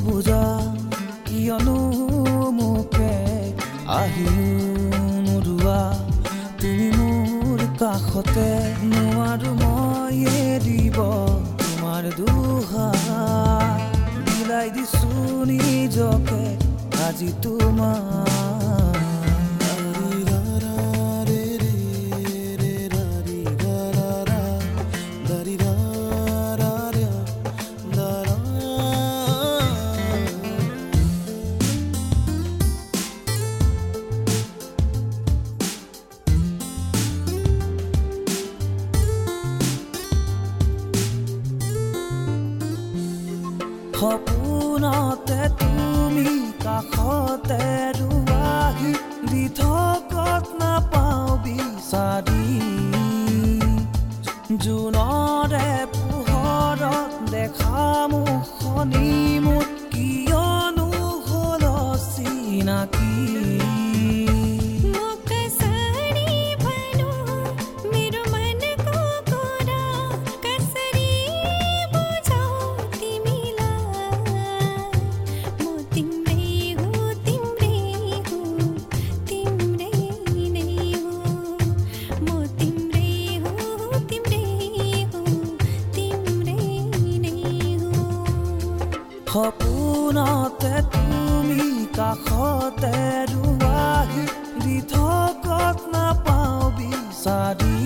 নুবুজা কিয়নো মোকে আহিও নুৰুৱা তুমি মোৰ কাষতে নোৱাৰো মই এৰিব তোমাৰ দুহাৰ বিলাই দিছো নিজকে আজি তোমাৰ সপোনতে তুমি কাষতে ৰুৱাহি দি থকত নাপাওঁ বিচাৰি জোনৰে পোহৰত দেখা মুখনি মোত কিয়নো হ'ল চিনাকি সপোনতে তুমি কাষতে ৰুৱাহি দি থকত নাপাওঁ বিচাৰি